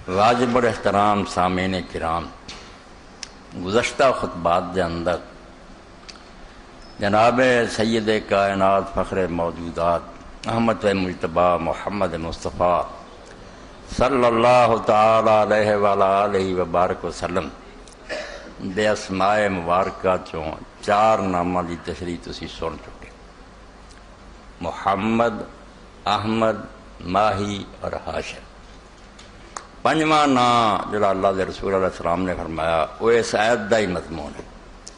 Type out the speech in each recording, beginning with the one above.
واجب الاحترام سامعین کرام، گزشتہ خطبات کے اندر جناب سید کائنات فخر موجودات احمد مجتبیٰ محمد مصطفیٰ صلی اللہ تعالی علیہ وآلہ وبارک وسلم دے اسماء مبارکہ چوں چار نامہ دی تشریح تسی سن چکے، محمد، احمد، ماہی اور حاشر۔ پنجواں نام جڑا اللہ دے رسول علیہ السلام نے فرمایا وہ اس آیت دا ہی مضمون ہے،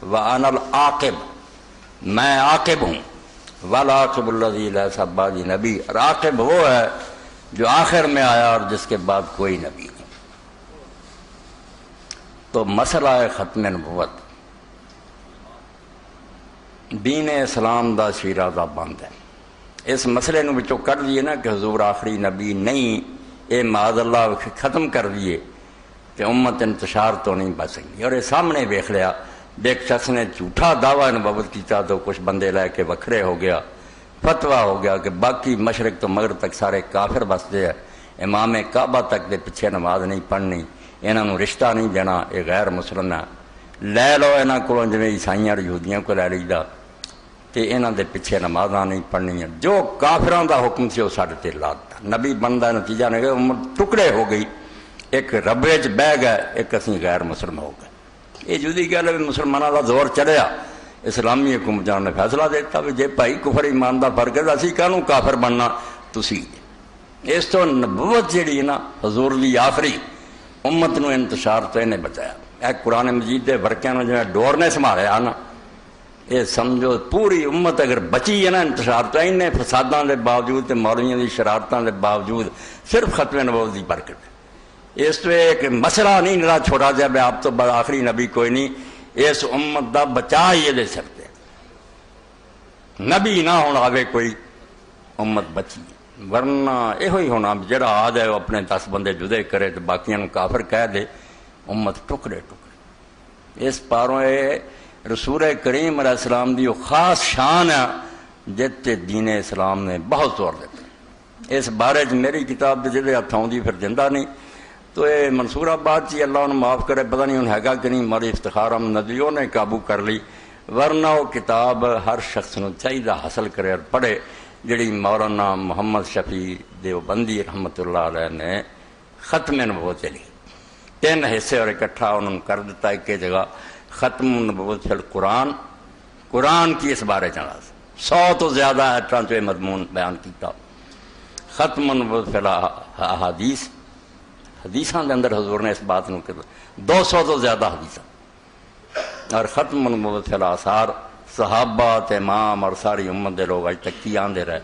وَأَنَا الْعَاقِبُ، میں عاقب ہوں، وَالْعَاقِبُ الَّذِي لَيْسَ بَعْدِي نبی، اور عاقب وہ ہے جو آخر میں آیا اور جس کے بعد کوئی نبی نہیں۔ تو مسئلہ ختم نبوت دین اسلام دا شیرہ دا بند ہے۔ اس مسئلے نو بچوں کر دیے نا کہ حضور آخری نبی نہیں، اے معاذ اللہ ختم کر دیے کہ امت انتشار تو نہیں بچ سکتی۔ اور یہ سامنے دیکھ لیا، ایک شخص نے جھوٹا دعویٰ نبوت کیا تو کچھ بندے لے کے وکھرے ہو گیا، فتویٰ ہو گیا کہ باقی مشرق تو مغرب تک سارے کافر بستے ہیں، امام کعبہ تک دے پیچھے نماز نہیں پڑھنی، انہوں نے رشتہ نہیں دینا، یہ غیر مسلم ہے، لے لو انہوں کو جی عیسائیاں اور یہودیاں کو لے لیدا تے انہوں دے پیچھے نمازاں نہیں پڑھنی، جو کافران دا حکم سی وہ ساڈے تے لاتا۔ نبی بندہ نتیجہ نے کہ امت ٹکڑے ہو گئی، ایک ربے چ بہ گئے، ایک اسی غیر مسلم ہو گئے۔ یہ جدی گل ہے، مسلمانوں کا دور چڑھیا، اسلامی حکومتوں نے فیصلہ دیتا بھی جے بھائی کفر ایمان دا فرق ہے تو اسی کانوں کافر بننا تسی۔ اس تو نبوت جیڑی ہے نا حضور دی آخری امت نو انتشار تو انہیں بچایا۔ اے قرآن مجید دے ورقیاں نو جو ڈور نے سنبھالیا نا، یہ سمجھو پوری امت اگر بچی ہے نا انتشار تو انہیں فساداں دے باوجود تے مولویاں دی شرارتاں دے باوجود صرف ختم نبوت دی برکت ہے۔ اس تو ایک مسئلہ نہیں نرا چھوڑا جائے بے آپ تو آخری نبی کوئی نہیں، اس امت دا بچا ہی دے سکتے، نبی نہ ہونا آوے کوئی امت بچی، ورنہ یہ ہوئی ہونا جڑا آ جائے وہ اپنے 10 بندے جدے کرے تو باقیاں کافر کہہ دے، امت ٹکڑے ٹکڑے۔ اس پاروں رسول کریم علیہ السلام دی وہ خاص شان ہے جتے دین اسلام نے بہت زور دیتا۔ اس بارے میری کتاب دے جڑے ہاتھ آؤں پھر زندہ نہیں، تو یہ منصور آباد چی اللہ انہوں معاف کرے، پتہ نہیں انہوں ہے کہ نہیں، ہماری افتخار ہم ندیوں نے قابو کر لی، ورنہ وہ کتاب ہر شخص نے چاہیے حاصل کرے اور پڑھے، جڑی مولانا محمد شفیع دیوبندی رحمت اللہ علیہ نے ختم نبوت چلی 3 حصے اور اکٹھا انہوں نے کر دیتا ایک جگہ، ختم نبوت فی القرآن، قرآن کی اس بارے چلا 100 تو زیادہ ایٹاں تو یہ مضمون بیان کیتا، ختم نبوت فی الحدیث، حدیثاں دے اندر حضور نے اس بات نو کہا 200 تو زیادہ حدیثاں، اور ختم نبوت فی الآثار، صحابہ امام اور ساری امت دے لوگ اج تک کی آندے رہے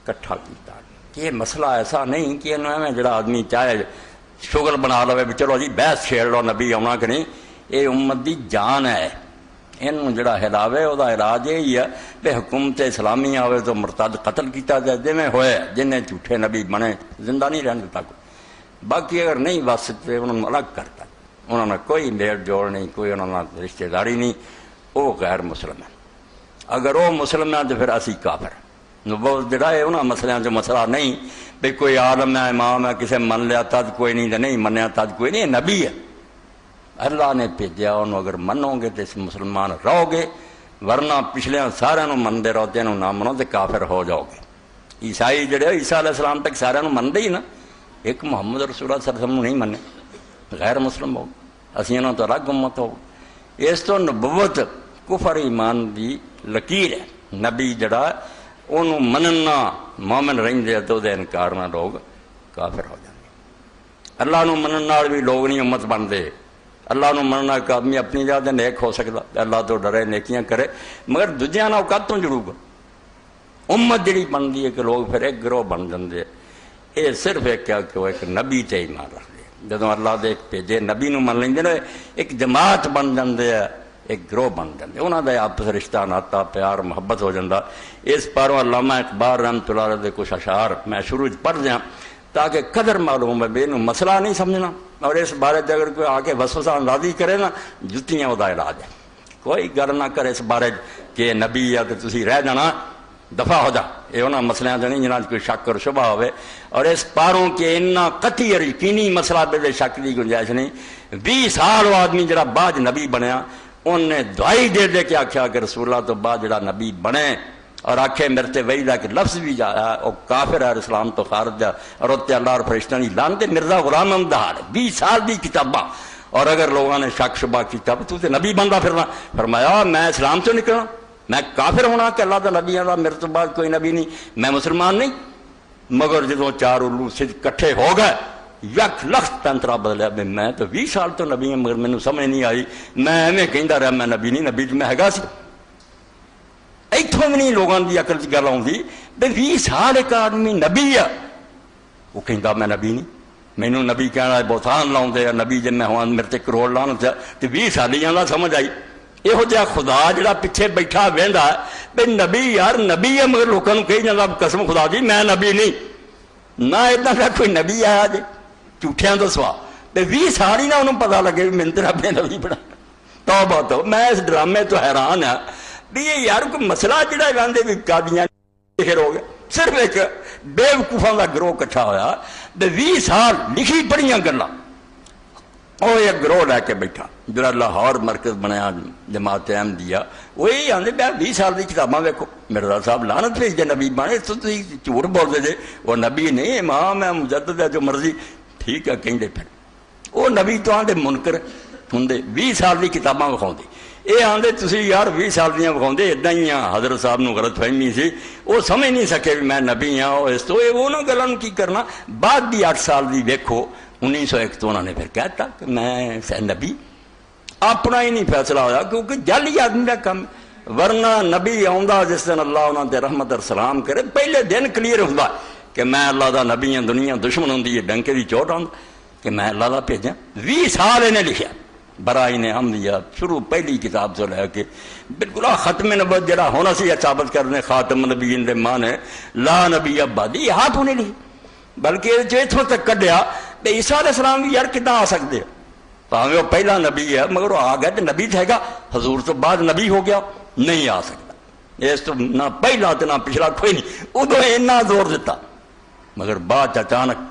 کٹھا کیتا۔ یہ مسئلہ ایسا نہیں کہ انہوں جڑا آدمی چاہے شغل بنا لوے بھی چلو جی بحث چھیڑ لو نبی آنا کہ نہیں، یہ امت دی جان ہے، انہوں جڑا ہلاوے وہ علاج یہی ہے کہ حکومت اسلامی آوے تو مرتد قتل کیتا جائے، جی میں ہوئے جنہیں جھوٹے نبی بنے زندہ نہیں رہن دیتا کوئی، باقی اگر نہیں واسطے انہوں نے الگ کرتا، انہوں نے کوئی میل جوڑ نہیں، کوئی انہوں نے رشتہ داری نہیں، وہ غیر مسلم ہے۔ اگر وہ مسلم ہے تو پھر اسی کافر۔ نبوت جڑا ہے انہوں مسئلہ جو مسئلہ نہیں بھی کوئی عالم ہے امام ہے کسے من لیا تد کوئی نہیں تو نہیں منیا تد کوئی نہیں، نبی ہے اللہ نے بھیجا، انہوں اگر منو گے تو اس مسلمان رہو گے، ورنہ پچھلے سارے منتے رہو تو نہ منو تو کافر ہو جاؤ گے۔ عیسائی جڑے عیسیٰ علیہ السلام تک سارے منتے ہی نا، ایک محمد رسول اللہ صلی اللہ علیہ وسلم نہیں منے، غیر مسلم ہو گئے، اسی انہوں تو الگ امت ہو گئے۔ اس تو نبوت کفر ایمان دی لکیر ہے، نبی جڑا انہوں مننا مومن رہندے تو دے انکار نہ لوگ کافر ہو جاندے۔ اللہ نو منن نال بھی لوگ نہیں امت بنتے، اللہ نو مننا کہ آدمی اپنی جگہ نیک ہو سکتا، اللہ تو ڈرے نیکیاں کرے، مگر دوجیاں نال کد تو جڑوں گا؟ امت جڑی بنتی ہے کہ لوگ پھر ایک گروہ بن جاندے، یہ صرف ایک کیا کہ وہ ایک نبی تے ایمان رکھتے، جدوں اللہ دے ایک بھیجے نبی نو من لیندے نا، ایک جماعت بن جاندے ہے، ایک گروہ بن جاندے، انہاں دا آپس رشتہ ناتا پیار محبت ہو جاندہ۔ اس پاروں علامہ اقبال رحمۃ اللہ علیہ دے کچھ اشعار میں شروع پڑھ دیا تاکہ قدر معلوم ہے، بے نو مسئلہ نہیں سمجھنا، اور اس بارے اگر کوئی آ کے وسوسہ اندازی کرے نا جتیاں وہ علاج ہے، کوئی گل نہ کرے اس بارے کہ نبی ہے کہ تسی رہ جانا، دفاع ہو جا، یہ انہوں نے مسئلہ تو نہیں جنہاں کوئی شک اور شبہ ہوئے، اور اس پاروں کے اتنا قطعی اور یقینی مسئلہ بے شک کی گنجائش نہیں۔ 20 سال وہ آدمی جڑا بعد نبی بنیا، انہوں نے دعائی دے دے کے آکھیا کہ رسول اللہ تو بعد جڑا نبی بنے اور آکھے میرے تے وحی دا کہ لفظ بھی جایا وہ کافر ہے، اسلام تو خارج ہے، اور اتنے اللہ اور فرشتوں کی لعنت۔ مرزا غلام احمد دہاڑ 20 سال دی کتاباں، اور اگر لوگوں نے شک شبہ کیا تو تے نبی بندا پھرنا، فرمایا میں اسلام تو نکلنا، میں کافر ہونا کہ اللہ دا نبی آدھا میرے تو بعد کوئی نبی نہیں، میں مسلمان نہیں۔ مگر جدوں 4 الو سدھ کٹھے ہو گئے، یک لخت پینترا بدلیا، میں تو 20 سال تو نبی ہوں مگر مینوں سمجھ نہیں آئی، میں ایویں کہندا رہا میں نبی نہیں، نبی میں ہیگا سی۔ اتوں بھی نہیں لوگوں کی عقل کی گل آتی بھی 20 سال ایک آدمی نبی ہے، وہ کہندا میں نبی نہیں، مینوں نبی کہنا بہتان لاؤندے، نبی جے میں ہوا میرے تے کروڑ لعنت ہے، تے 20 سال جانا سمجھ آئی۔ یہو جہا خدا جڑا پیچھے بیٹھا وہدا ہے بھئی نبی یار نبی ہے، مگر لوگوں کہی جانا قسم خدا دی میں نبی نہیں، نہ اتنا کا کوئی نبی آیا جی جھوٹیاں تو سوا، تے 20 سال ہی نہ انہوں پتا لگے بھی میں تے رب نے نبی بنا۔ توبہ تو میں اس ڈرامے تو حیران ہاں بھی یہ یار کوئی مسئلہ جڑا کہتے بھی قادیاں ذکر ہو گیا، صرف ایک بے وقوفاں کا گروہ کٹھا ہوا تے 20 سال لکھی پڑھیاں گلاں وہ ایک گروہ لے کے بیٹھا جڑا لاہور مرکز بنایا جماعت احمدیہ، وہی آدھے پیا 20 سال کی کتاباں ویکھو، مرزا صاحب لعنت بھیج دے نبی بنے، تو تسی جھوٹ بولتے جے وہ نبی نہیں، امام ہے، مجدد ہے، جو مرضی ٹھیک ہے کہیں پھر وہ نبی تو آدھے منکر ہوں 20 سال کی کتاباں وکھاؤندے، یہ آدھے تسی یار 20 سال دیاں وکھاؤندے ادا ہی ہاں۔ حضرت صاحب نو غلط فہمی سی، وہ سمجھ نہیں سکے بھی میں نبی ہاں، اس تو یہ انہوں گلاں کی کرنا۔ بعد بھی 8 سال دی ویکھو 1901 تو انہوں نے پھر کہتا کہ میں نبی، اپنا ہی نہیں فیصلہ ہویا کیونکہ جعلی آدمی کا کام، ورنہ نبی آؤندا جس دن اللہ انہوں نے رحمت اور سلام کرے پہلے دن کلیئر ہوندا کہ میں اللہ دا نبی ہاں، دنیا دشمن ہوندی ہے ڈنکے دی چوٹ آؤں کہ میں اللہ دا بھیجاں۔ 20 سال انہیں لکھیا برائے نے احمدیہ شروع پہلی کتاب سے لے کے بالکل ختم نبوت جڑا ہونا سی ثابت کرنے خاتم نبیین دے معنی لا نبی بعدی ہاتھ ہونے نہیں، بلکہ اتوں تک کڈیا کہ عیسیٰ علیہ السلام بھی یار کتنا آ سکتے پاویں وہ پہلا نبی ہے مگر وہ آ گیا تو نبی تو ہے، حضور تو بعد نبی ہو گیا نہیں آ سکتا، اس تو نہ پہلا تو نہ پچھلا کوئی نہیں، ادو اتنا زور دیتا مگر بعد اچانک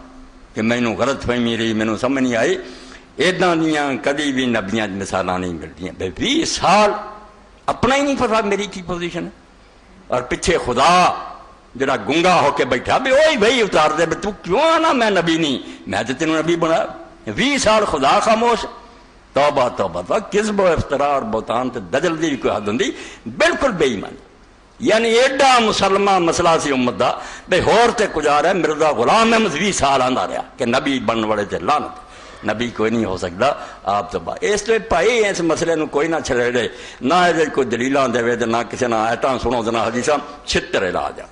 کہ مینوں غلط فہمی رہی، مینوں سمجھ نہیں آئی، ادا دیاں کدی بھی نبیاں مثال نہیں ملتی۔ 20 سال اپنا ہی نہیں پتا میری کی پوزیشن ہے، اور پیچھے خدا جڑا گنگا ہو کے بیٹھا بھی وہی بھائی اتار دے بھی تو کیوں آنا میں نبی نہیں، میں تو تینوں نبی بنا۔ 20 سال خدا خاموش، توبہ توبہ تو کذب و افتراء اور بہتان تے دجل دی کوئی حد ہوندی، بالکل بے ایمان۔ یعنی ایڈا مسلمان مسئلہ سی امت دا بے ہور تے کجا رہا ہے، مرزا غلام احمد 20 سال آندا رہا کہ نبی بن والے تے لعنت، نبی کوئی نہیں ہو سکتا آپ تو اس تو بھائی اس مسئلے نو کوئی نہ چھڑے، نہ یہ کوئی دلیلاں دے نہ کسی نہ آیتاں سنو نہ حدیثاں، چھتر لا جا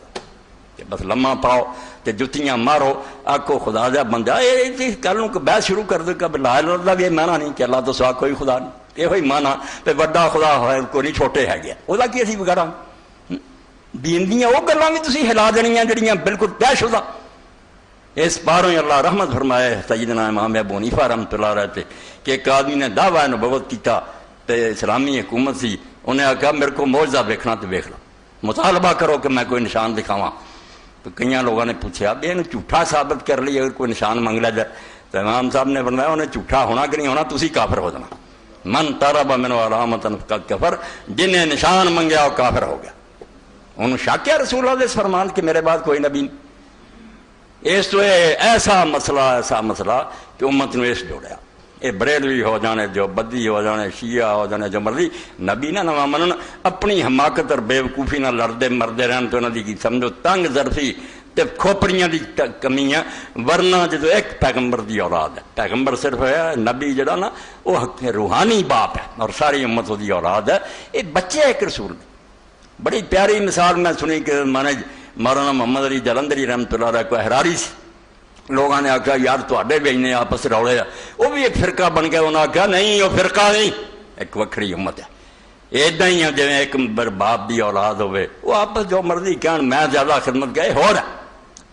کہ بس لمحہ پاؤ تے جتیاں مارو، آکو خدا دا بندہ، یہ کل نو بحث شروع کر دے کہ لا الہ الا اللہ بھی مانا نہیں کہ اللہ تو سوا کوئی خدا نہیں، یہ ہوئی مانا تے وڈا خدا ہوئے کوئی نہیں چھوٹے ہے گیا، وہ کی اسی بگاڑا دین دیاں وہ گلاں بھی تسی ہلا دینیاں جڑیاں بالکل طے شدہ۔ اس پاروں اللہ رحمت فرمائے سیدنا امام ابو حنیفہ رحمۃ اللہ رہتے کہ ایک آدمی نے دعویٰ نبوت کیتا تے اسلامی حکومت سی، انہیں کہا میرے کو معجزہ دیکھنا تو دیکھ لو، مطالبہ کرو کہ میں کوئی نشان دکھاواں۔ تو کئی لوگوں نے پوچھا بھی انہیں جھوٹا ثابت کر لی اگر کوئی نشان منگ لیا جائے، تو امام صاحب نے فرمایا انہیں جھوٹا ہونا کہ نہیں ہونا، تسی کافر ہو جانا، من طلب منہ علامۃ فقد کفر، جنہیں نشان منگیا وہ کافر ہو گیا۔ انہوں شک ہے رسول اللہ دے فرمان کہ میرے بعد کوئی نبی نہیں۔ اس تو ایسا مسئلہ کہ امت نے اس جوڑیا، یہ بریلوی ہو جانے، جو بدی ہو جانے، شیعہ ہو جانے، جو مرضی نبی نہ نواں منن، اپنی حماقت اور بے وقوفی نہ لڑتے مردے رہن تو انہوں کی سمجھو تنگ ظرفی تے کھوپڑیاں دی کمی ہے، ورنہ جدو ایک پیغمبر دی اولاد ہے، پیغمبر صرف ہے، نبی جڑا نا وہ روحانی باپ ہے اور ساری امت دی اولاد ہے، یہ بچے ایک رسول دی۔ بڑی پیاری مثال میں سنی کہ مانے مولانا محمد علی جلندری رحمۃ اللہ علیہ کو احراری سی، لوگوں نے آخیا یار تے بھیجنے آپس روڑے ہے، وہ بھی ایک فرقہ بن گیا، انہوں نے آخیا نہیں وہ فرقہ نہیں، ایک وکری امت ہے، ایڈا ہی ہے جی ایک باپ دی اولاد ہوئے، وہ آپس جو مرضی کہن میں زیادہ خدمت گئے ہو رہا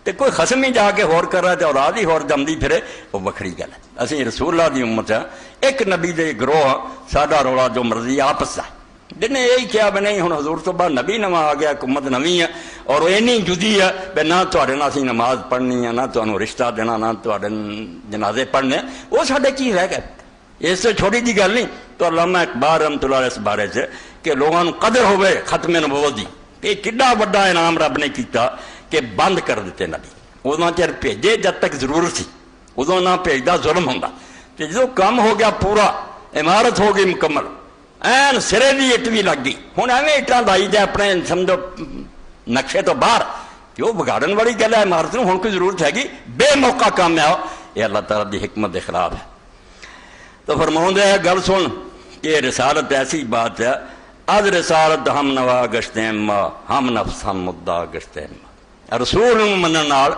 تے کوئی خسم ہی جا کے ہور کر رہا ہے تے اولاد ہی ہور جمدی پھرے، وہ وکری گل ہے۔ اسی رسول اللہ دی امت ہے، ایک نبی دے گروہ، ساڈا روڑا جو مرضی آپس ہے، جن نے یہی کیا بھی نہیں ہوں حضور تو بعد نبی نواں آ گیا، حکومت نویں ہے اور اینی جدی ہے بھی نہ تھوڑے نہ اسی نماز پڑھنی ہے، نہ تمہیں رشتہ دینا، نہ تھوڑے جنازے پڑھنے، وہ سارے کی رہ گئے۔ اس سے چھوٹی جی گل نہیں تو علامہ اقبال رحمۃ اللہ علیہ اس بارے سے کہ لوگوں کو قدر ہوئے ختم نبوت دی کہ کڈا بڑا انعام رب نے کیتا کہ بند کر دیتے نبی، ادو چر بھیجے جب تک ضرورت سی، ادو نہ بھیجتا ظلم ہوں، تو جدو کام ہو گیا پورا، عمارت ہو گئی مکمل، این سرے دی اٹ بھی لگ گئی، ہوں ایویں اٹاں لائی جائے اپنے سمجھو نقشے تو باہر، کہ وہ بگاڑن والی گل ہے عمارت ہوں کوئی ضرورت ہے گی، بے موقع کام آؤ، یہ اللہ تعالیٰ دی حکمت کے خلاف ہے۔ تو فرماؤں ہے گل سن کہ رسالت ایسی بات ہے، از رسالت ہم نوا گشتے ماں، ہم نفس ہم مدعا گشتے ماں، رسول منن نال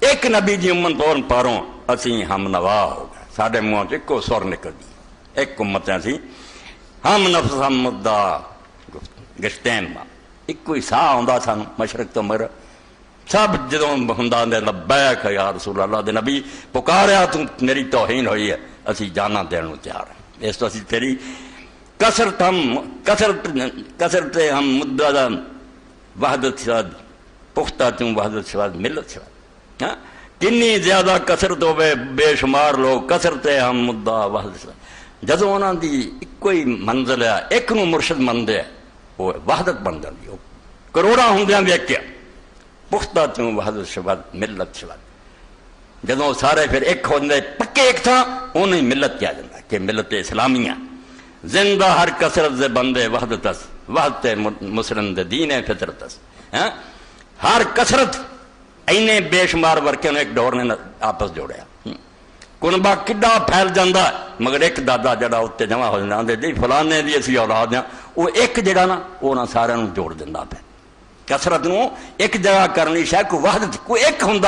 ایک نبی دی امت پاروں اسی ہم نوا ہو گئے، ساڈے منہ چ ایکو سر نکل گئی، ایک امت سی ہم نفس ہم مدعا گشتے ماں، ایکو ہی ساہ آتا سانو مشرق تو مغرب، سب جدوں ہوندا دے لبیک یا رسول اللہ دے نبی پکاریا تو میری توہین ہوئی ہے، اسی جانا دین نو تیار ہیں، اس تو اسی تیری کثرت ہم مدعا وحدت شاد پختہ توں وحدت شاد ملت شاد، کنی زیادہ کثرت ہوئے بے شمار لوگ کثرت ہم مدعا وحدت شاد، جدوں انہاں دی ایک ہی منزل ہے، ایک نو مرشد مندے وہ وحدت بن جاندی، وہ کروڑاں ہوندیاں ویکھیا پختہ توں وحدت شاد ملت شاد، جدوں سارے پھر ایک ہوندے پکے ایک تھا انہیں ملت کیا جاتا کہ ملت اسلامیہ، زندہ ہر کثرت دے بندے وحدت اس، وحدت مسلم دے دین فطرت اس، ہر کثرت اینے بے شمار ورکے نے ایک دور نے آپس جوڑیا، کنبہ کڈا پھیل جاندہ مگر ایک دادا جڑا اتنے جمع ہو جاندے جی فلانے دی اسی اولاد ہیں، وہ ایک جڑا نا وہ نہ سارے جوڑ دینا پہ، کثرت نو ایک جگہ کرنی شاید کوئی وحدت کوئی ایک ہوں،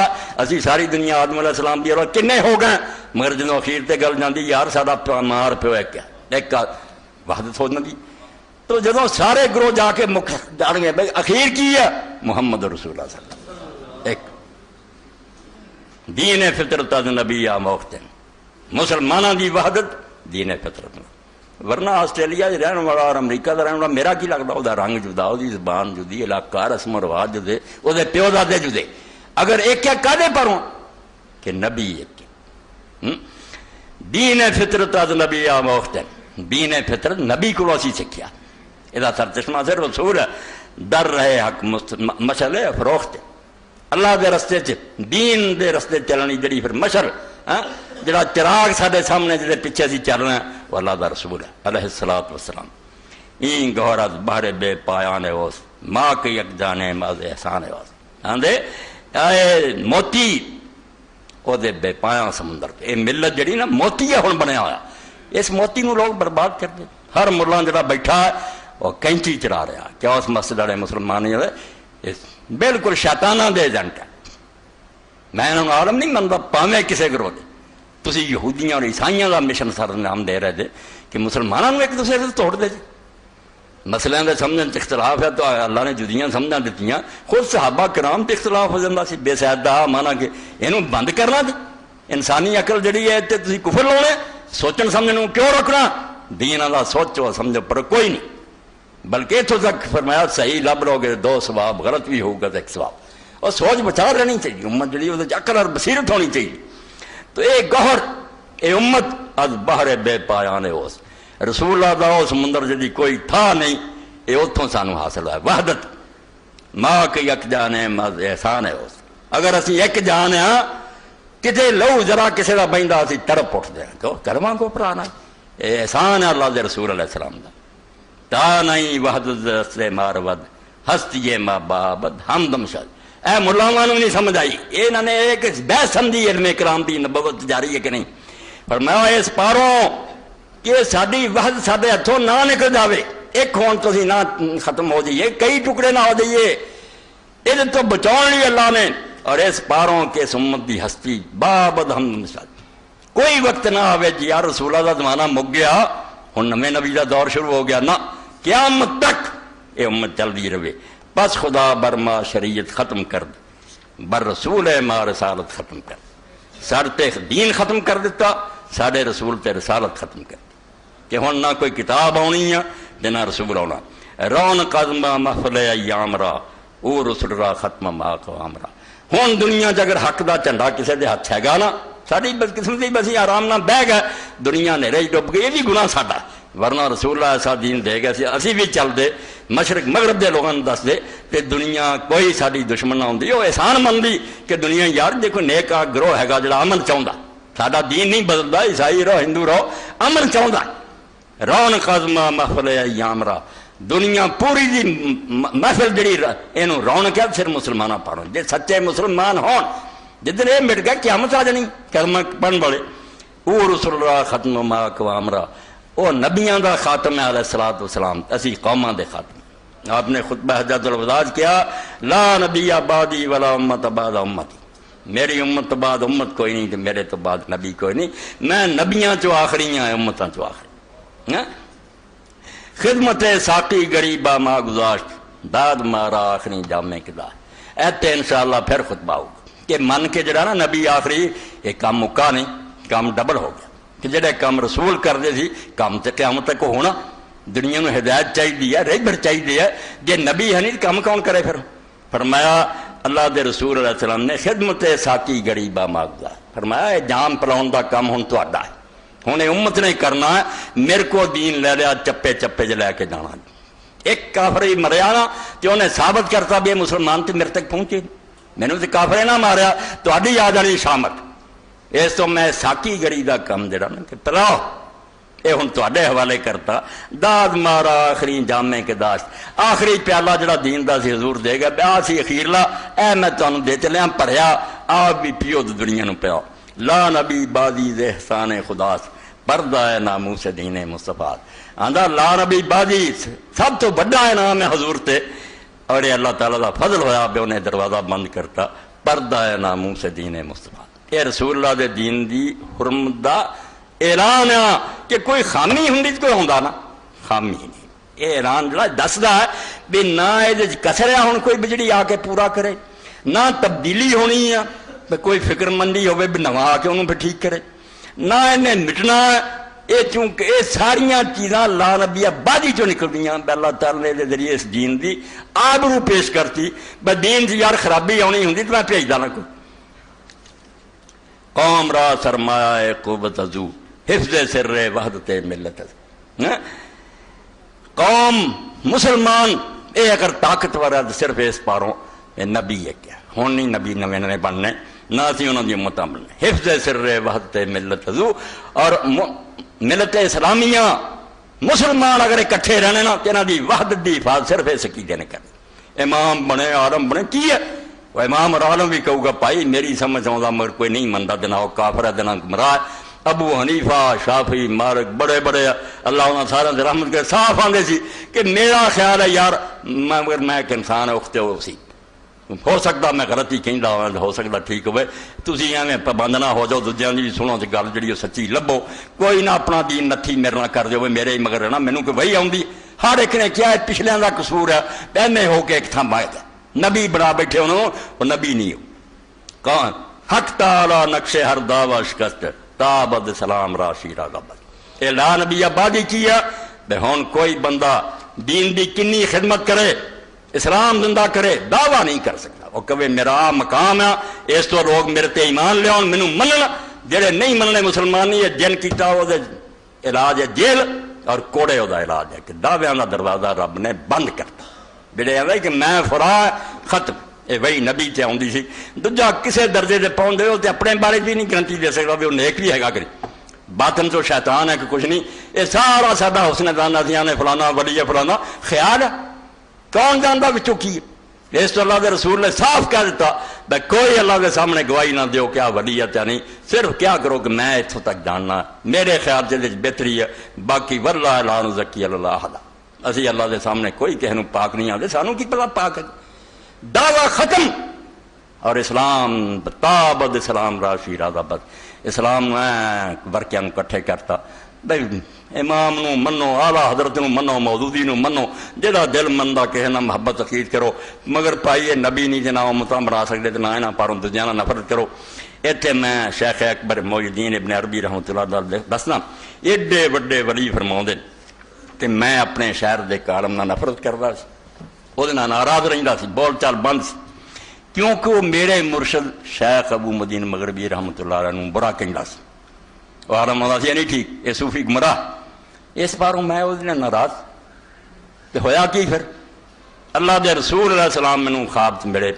اسی ساری دنیا آدم علیہ السلام دی اور کنے ہو گئے مگر جنہوں اخیر تے گل جاندی یار سارا مار پیو ایک وحدت ہو جاندی، تو جدوں سارے گروہ جا کے جان گئے بھائی اخیر کی ہے محمد رسول اللہ صلی اللہ علیہ وسلم، ایک دین فطرت از نبی آ موقت مسلمانہ دی وحدت دین فطرت، ورنہ آسٹریلیا رہن والا اور امریکہ کا رہن والا میرا کی لگتا وہ رنگ جدا، وہ زبان جدی، علاقہ رسم و رواج جدے، وہ پیو دادے جدے، اگر ایک ایک کادے پر ہوں کہ نبی ایک دین فطرت از نبی آ موقت، دین فطرت نبی کو اسی سکھیا، یہ سر چشمہ سے رسول ہے، ڈر رہے حق مشل فروخت اللہ دے رستے دین دے رستے چلنی جڑی پھر مشل جڑا چراغ سارے سامنے جڑے پیچھے سی چل رہے ہیں وہ اللہ دا رسول ہے علیہ الصلوۃ والسلام، این گہرت بہر بے پایان اوس ماں کے یک جانے ماز احسان اوس، آندے اے موتی او دے بے پایاں سمندر پہ، اے ملت جڑی نا موتی ہے ہن بنیا ہوا، اس موتی نو لوگ برباد کر دے، ہر ملا جڑا بیٹھا ہے وہ کینچی چلا رہا، کیا اس مسجد والے مسلمان بالکل شیطانہ دے ایجنٹ ہے، میں انہوں عالم نہیں منتا پاویں کسے گروہ دے، تسی یہودیاں اور عیسائیاں کا مشن سر نام دے رہے تھے کہ مسلمانوں ایک دوسرے سے توڑ دے، مسئلے کے سمجھن اختلاف ہے تو اللہ نے جدیاں سمجھا دیتیاں، خود صحابہ کرام تے اختلاف ہو جاتا سی، بے سیدہ مانا کہ انہوں بند کرنا دے، انسانی عقل جڑی ہے تے تسی کفر لاؤنے، سوچن سمجھن کیوں رکھنا، دین اللہ سوچو سمجھو پر کوئی نہیں، بلکہ اتوں تک فرمایا صحیح لب لو گے 2 ثواب، غلط بھی ہوگا تو 1 ثواب، اور سوچ بچا رہنی چاہیے، امت جڑی وہ عقل اور بصیرت ہونی چاہیے، تو اے گہر اے امت از بہر بے پایان اوس، رسول اللہ دا اس سمندر جڑی کوئی تھا نہیں، اے اتوں سانو حاصل ہے وحدت، ماں کے یک جانے مز احسان ہے اوس، اگر اسی ایک جان ہاں کتے لو ذرا کسی کا بہندا اسی تڑپ اٹھتے ہیں کہ کرواں کو پرانا، اے احسان ہے اللہ دے رسول علیہ السلام دا، تا نہیں وحدت رستے مار ود ہستی ما بابد ہمدم شد، اے ملاواں نہیں سمجھ آئی، انہوں نے ایک بحث سمجھی علم کرام دی نبوت جاری ہے کہ نہیں، پر میں اس پاروں کہ ساری وحدت سارے ہاتھوں نہ نکل جاوے، ایک ہون تو نہ ختم ہو جائیے، کئی ٹکڑے نہ ہو جائیے، یہ تو بچاؤ لی اللہ نے، اور اس پاروں کے امت دی ہستی بابد ہمدم شد، کوئی وقت نہ آوے جی یا رسول اللہ دا زمانہ مک گیا ہوں نویں نبی دا دور شروع ہو گیا، نہ قیامت تک یہ امت چلتی رہے، بس خدا برما شریعت ختم کر دے، بر رسول ما رسالت ختم کر دے، سارے تے دین ختم کر دیتا، سارے رسول تے رسالت ختم کر دی، کہ ہوں نہ کوئی کتاب آنی ہے جنا رسول آنا رون قدمہ محفل ایام را او رسول را ختم ما قوام را ہون دنیا چ اگر حق دا جھنڈا کسی دے ہاتھ ہے نا ساری بدقسمتی بسی آرام نہ بہ گئے دنیا نیرے ڈب گئی یہ بھی گناہ ساڈا ورنہ رسول اللہ ایسا دین دے گئے سی اسی بھی چل دے مشرق مغرب دے لوگوں دس دے کہ دنیا کوئی ساری دشمن نہ ہوندی وہ احسان مندی کہ دنیا یار دیکھو نیک گروہ ہے گا جڑا امن چاہتا ساڈا دین نہیں بدلتا عیسائی رہو ہندو رہو امن چاہتا رون قدمہ محفل ایام را دنیا پوری دی محفل جڑی اینو رون کیا صرف مسلمانہ پڑھو جے سچے مسلمان ہون جدن یہ مٹ گیا قیامت آ جانی کلمہ پڑھن والے او رسول اللہ ختم ما اقوام را او نبیاں دا خاتم ہے علیہ الصلوۃ والسلام اسی قوماں دے خاتم آپ نے خطبہ حجۃ الوداع کیا لا نبی بعدی ولا امت بعد امتی میری امت تو بعد امت کوئی نہیں تو میرے تو بعد نبی کوئی نہیں میں نبیاں چو آخری ہیں امتاں چو آخری خدمت ساقی غریبہ ما گزاشت داد مارا آخری جامع کدا ایتے انشاءاللہ پھر خطبہ ہوگا کہ من کے جڑا نا نبی آخری ایک کام مکا نہیں کام ڈبل ہو گیا کہ جڑے کام رسول کر دے سی کام تے قیامت تک ہونا دنیا میں ہدایت چاہیے رہبر چاہیے جے نبی ہے نہیں کام کون کرے پھر فرمایا اللہ دے رسول علیہ السلام نے خدمت ساقی غریبہ ماغذا فرمایا یہ جام پلاؤن دا کام ہن تہاڈا ہے ہن امت نے کرنا ہے میرے کو دین لے لیا چپے چپے جے لے کے جانا ایک کافر ہی مریا نا تے انہیں ثابت کرتا بھی مسلمان تے میرے تک پہنچے مینوں تے کافر نہ ماریا تہاڈی آ جانی شامت اس تو میں ساقی گری دا کم جڑا نا کہ پلاؤ اے ہن تہاڈے حوالے کرتا داد مارا آخری جامع کے داشت آخری پیالہ جڑا دین دا سی حضور دے گا بیا سی اخیرلا اے میں تانوں دے چلیاں پڑھیا آپ بھی پیو دنیا نو پیاؤ لا نبی بادی دے احسان خدا پردہ ہے ناموس دین مصطفیٰ آندا لا نبی بادی سب تو بڑا ہے نام ہے حضور تے اور یہ اللہ تعالیٰ دا فضل ہویا بے انہیں دروازہ بند کرتا پردہ ہے ناموس دین مصطفیٰ اے رسول اللہ دے دین دی حرمت دا اعلان ہے کہ کوئی خامی ہوندی کوئی ہوندا نا خامی نہیں یہ اعلان جڑا دسدا ہے بھی نہ یہ کسریا ہن کوئی بجڑی آ کے پورا کرے نہ تبدیلی ہونی ہے کوئی فکر مندی ہوئے بھی نواں آ کے انہوں پہ ٹھیک کرے نہ انہیں مٹنا یہ چونکہ یہ ساریاں چیزاں لا نبیہ بعدی چوں نکلدیاں اللہ تعالیٰ نے ذریعے اس دین دی آبرو پیش کرتی بس دین سے یار خرابی آنی ہوندی تو میں بھیجدا نہ کوئی قوم را سرمایہ قوت ازو حفظ سر وحدت ملت قوم مسلمان اے اگر طاقتور ہے صرف اس پاروں نبی ہے کیا ہون نہیں نبی نویں نویں بننے نہ سی انہوں دی امتاں بننے حفظ سر وحدت ملت ازو اور ملت اسلامیہ مسلمان اگر اکٹھے رہنے نا تو انہاں دی وحدت دی حفاظت صرف اس عقیدے نے کرنی امام بنے عالم بنے کی ہے وہ امام اور عالم بھی کہوں گا بھائی میری سمجھ آؤں مگر کوئی نہیں منتا دینا وہ کافر ہے دینا گمراہ ابو حنیفہ شافعی مالک بڑے بڑے اللہ انہوں سارے سے رحمت کر صاف آندے سی کہ میرا خیال ہے یار مگر میں ایک انسان ہے اختے ہو سی ہو سکتا میں غلطی کہندا ہو سکتا ٹھیک ہوئے تسی ایویں پابند نہ ہو جاؤ دوجیاں دی سنو تے گل جڑی سچی لبو کوئی نہ اپنا دین نتھی میرے نہ کر دیو میرے ہی مگر رہنا مینوں کہ وہی آوندی ہر ایک نے کیا ہے پچھلیاں دا قصور ہے پہنے ہو کے ایک تھاں بائے گا نبی بنا بیٹھے انہوں وہ نبی نہیں ہو کون حق تعالی نقش ہر دعوی شکست تابد سلام راشی راگا بد اے لا نبی آبادی کیا بے ہون کوئی بندہ دین دی کنی خدمت کرے اسلام زندہ کرے دعویٰ نہیں کر سکتا وہ کہے میرا مقام ہے اس تو لوگ میرے تے ایمان لے آن منوں مننا جڑے نہیں مننے مسلمانی ہے جن کیتا وہ دے علاج ہے جیل اور کوڑے ہو دا علاج ہے کہ دعویاں دا دروازہ رب نے بند کرتا بڑے آئے کہ میں فرا ختم یہ وہی نبی تے آؤں سی دوجا کسے درجے دے پہنچ دے ہو تے اپنے بارے بھی نہیں گرنٹی دے سکتا بھی وہ نیک بھی ہے گا کری باطن تو شیطان ہے کہ کچھ نہیں یہ سارا ساڈا حسن دانا دیاں نے فلانا ولی ہے فلانا خیال ہے کون جانتا بچوں کی اس تو اللہ دے رسول نے صاف کہہ دیتا بھائی کوئی اللہ کے سامنے گواہی نہ دیو کیا ولی ہے نہیں صرف کیا کرو کہ میں اتوں تک جاننا میرے خیال سے بہتری ہے باقی واللہ لا نزکی اللہ احد اسی اللہ دے سامنے کوئی کہنوں پاک نہیں آتے سانوں کی پتہ پاک ہے دعویٰ ختم اور اسلام تابد اسلام راشی راضا بد اسلام ورکیاں کٹھے کرتا بھائی امام نو منو آلہ حضرت نو منو مودودی نو منو جڑا دل مندہ کہنا محبت عقید کرو مگر پائیے نبی نہیں جنا امتاں بنا سکتے تو نہ انہاں پاروں دجانا نفرت کرو ایتھے میں شیخ اکبر محی الدین ابن عربی رحمۃ اللہ دسنا ایڈے وڈے ولی فرماؤندے کہ میں اپنے شہر دے عالم نال نفرت کردا سی، وہ ناراض رہندا سی، بول چال بند سی، کیونکہ وہ میرے مرشد شیخ ابو مدین مغربی رحمۃ اللہ علیہ نوں برا کہندا سی، وہ عالم آندا سی نہیں ٹھیک، یہ صوفی گمراہ۔ اس باروں میں وہ ناراض تو ہویا کی پھر اللہ دے رسول علیہ السلام مینوں خواب چ ملے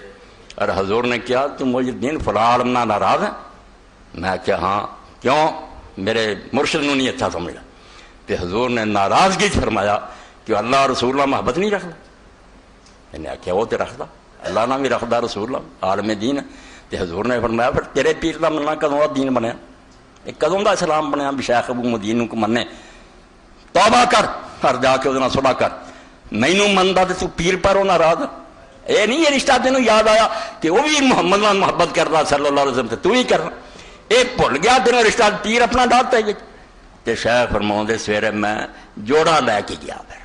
اور حضور نے کہا تم محی الدین فلاں عالم نال ناراض ہے؟ میں کہا ہاں، کیوں؟ میرے مرشد نوں نہیں اچھا سمجھا۔ تو حضور نے ناراضگی فرمایا کہ اللہ رسول اللہ محبت نہیں رکھتا؟ میں نے آخیا وہ تو رکھتا، اللہ نہ بھی رکھتا، رسول اللہ عالم دین ہے۔ تو حضور نے فرمایا پھر تیرے پیر کا مننا کدوں کا دین بنیا؟ یہ کدوں کا اسلام بنیا بھی شیخ ابو مدین کو منے؟ توبہ کر اور جا کے وہ صلح کر، مینوں منتا تو پیر پر وہ ناراض؟ یہ نہیں یہ رشتہ تینوں یاد آیا کہ وہ بھی محمد نال محبت کرتا صلی اللہ علیہ وسلم، تو ہی کرنا، یہ بھول گیا تینوں رشتہ، پیر اپنا ڈالتا ہے۔ تو شیخ فرماؤں سویرے میں جوڑا لے کے گیا، پھر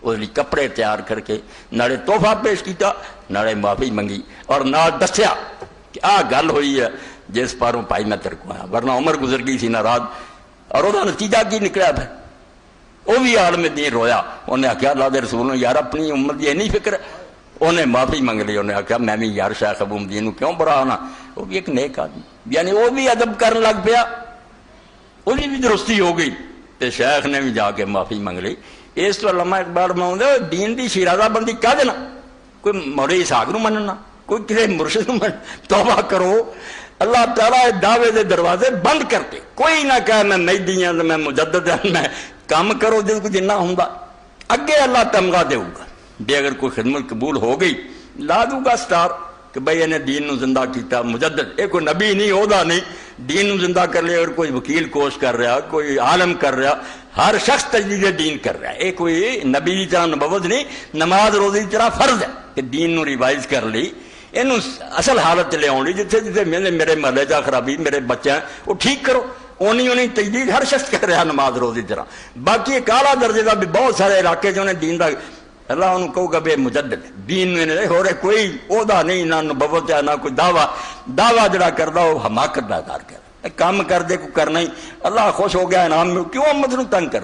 اس لیے کپڑے تیار کر کے نالے تحفہ پیش کیتا، نالے معافی منگی اور نال دسیا کہ آہ گل ہوئی ہے جس پاروں پائی میں تیرے کو آیا، ورنہ عمر گزر گئی سی ناراض۔ اور وہ نتیجہ کی نکلا؟ پھر وہ بھی عالم دین رویا، انہیں آخیا اللہ دے رسول یار اپنی امت کی نہیں فکر، انہیں معافی منگ لی، انہیں آخیا میں بھی یار شیخ ابو مدین کیوں برا ہونا، وہ بھی ایک نیک آدمی، یعنی وہ بھی ادب کرنے لگ پیا، وہ بھی درستی ہو گئی، تو شیخ نے بھی جا کے معافی منگ لی۔ اس تو علامہ اقبال میں دین دی شیرازہ بندی کہہ دینا، کوئی مولوی اسحاق نو مننا، کوئی کسی مرشد نو من، توبہ کرو، اللہ تعالیٰ دعوے دے دروازے بند کرتے، کوئی نہ کہے میں مہدی ہوں، میں مجدد ہوں، میں کام کرو جس کو جنہ ہوں اگے اللہ تمغہ دے گا۔ بھی اگر کوئی خدمت قبول ہو گئی لا دوں گا سٹار کہ بھئی انہیں دین نو زندہ کیتا، مجدد، یہ کوئی نبی نہیں، عہدہ نہیں، دین نو زندہ کر لیا، اور کوئی وکیل کوش کر رہا، کوئی عالم کر رہا، ہر شخص تجدید دین کر رہا ہے، یہ کوئی نبی کی طرح نبوت نہیں، نماز روزی کی طرح فرض ہے کہ دین نو ریوائز کر لی، یہ اصل حالت لے آؤں لی، جتنے جتنے میرے محلے جا خرابی میرے بچے ہیں وہ ٹھیک کرو، اونی تجدید ہر شخص کر رہا نماز روزی طرح۔ باقی ایک اعلیٰ درجے کا بھی بہت سارے علاقے جو انہیں دین دا اللہ انہوں کہو گا بے مجدد دین میں ہو رہے، کوئی عہدہ نہیں، نہ نبوت ہے، نہ کوئی دعویٰ جڑا کردا وہ حماقت دا کار کر کام کر دے کو کرنا ہی، اللہ خوش ہو گیا انعام میں، کیوں امت نو تنگ کر؟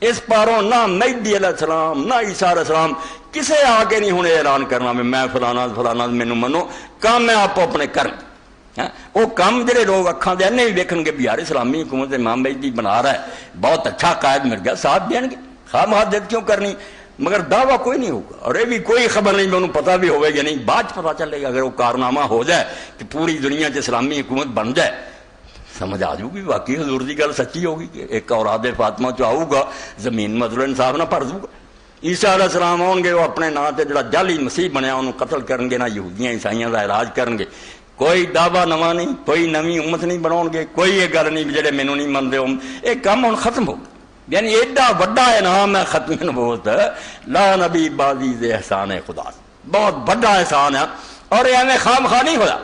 اس پاروں نہ مہدی علیہ السلام نہ عیسیٰ علیہ السلام کسے آگے نہیں ہونے اعلان کرنا میں فلانا فلانا مینوں منو، کام میں آپ اپنے کرن، وہ کام جڑے لوگ اکھاں دے نہیں ویکھن گے بھی یار اسلامی حکومت امام مہدی بنا رہا ہے، بہت اچھا قائد مل گیا، ساتھ دیں گے، خواہ محدت کیوں کرنی، مگر دعویٰ کوئی نہیں ہوگا، اور یہ بھی کوئی خبر نہیں، میں انہوں پتہ بھی ہوئے یا نہیں، بعد پتہ چلے گا اگر وہ کارنامہ ہو جائے کہ پوری دنیا چ اسلامی حکومت بن جائے، سمجھ آ جائے گی واقعی حضور کی گل سچی ہوگی کہ ایک اوراد فاطمہ چ آؤ گا زمین مدل انصاف نہ بھر دوں گا، عیسیٰ علیہ السلام آؤ گے وہ اپنے نام سے جڑا جعلی مسیح بنیا انہوں قتل کرن گے، نہ یہودیاں عیسائیاں کا علاج کرن گے، کوئی دعویٰ نواں نہیں، کوئی نویں امت نہیں بناؤ گے، کوئی یہ گل نہیں جڑے مینوں نہیں منتے ہو، یہ کام ہوں ختم ہو گیا، یعنی ایڈا وڈا انعام ہے ختم نبوت، لا نبی بازی ز احسان خدا، بہت بڑا احسان ہے، اور یہ ہمیں خام خواہ نہیں ہوا،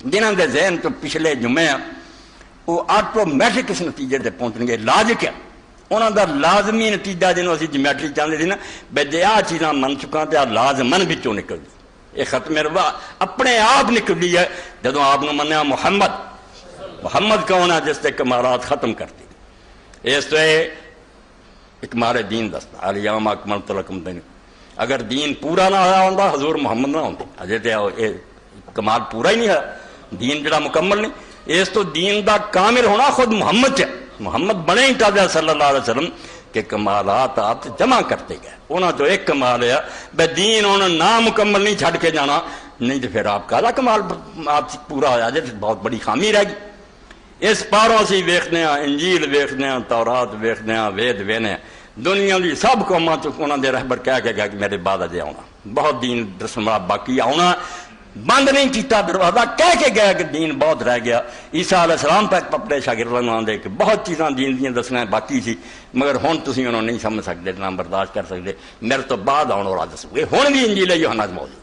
جنہوں کے ذہن تو پچھلے جمعے ہیں وہ آٹومیٹک اس نتیجے سے پہنچیں گے، لاجک ہے انہوں کا لازمی نتیجہ جنہوں اسی جیومیٹری چاہتے تھے نا بے جے آ چیزاں من چکا تو لازمن بچوں نکل گئی، یہ ختم روا اپنے آپ نکلی ہے جدوں آپ نے منیا محمد کون ہے جس سے کمالات ختم کرتی، اس تو اکمال دین دستا الیوم اکملت لکم دینکم، اگر دین پورا نہ ہوا ہوتا حضور محمد نہ ہوتے، اجے تو کمال پورا ہی نہیں ہے، دین جڑا مکمل نہیں، اس تو دین دا کامل ہونا خود محمد ہے، محمد بنے ہی تازہ صلی اللہ علیہ وسلم کہ کمالات آپ جمع کرتے گئے، انہوں تو ایک کمال ہے بے دین انہوں نہ مکمل نہیں چھڑ کے جانا، نہیں تو پھر آپ کا کمال آپ پورا ہوا جائے بہت بڑی خامی رہ گئی۔ اس پاروں اسی ویکھنے ہیں، انجیل ویکھنے ہیں، تورات ویکھنے ہیں، وید وینے ہیں، دنیا دی سب قوماں تو انہوں نے رہبر کہہ کے گیا کہ میرے بعد اجے آنا، بہت دین رسم باقی آنا، بند نہیں کیتا دروازہ، کہہ کے گیا کہ دین بہت رہ گیا، عیسیٰ علیہ السلام تک اپنے شاگردوں نوں آندے کہ بہت چیزاں دین دیاں دسنا باقی سی، مگر ہن تسی انہوں نہیں سمجھ سکتے، نہ برداشت کر سکتے، میرے تو بعد آن والا دسو گے، ہن بھی انجیل یوحنا موجود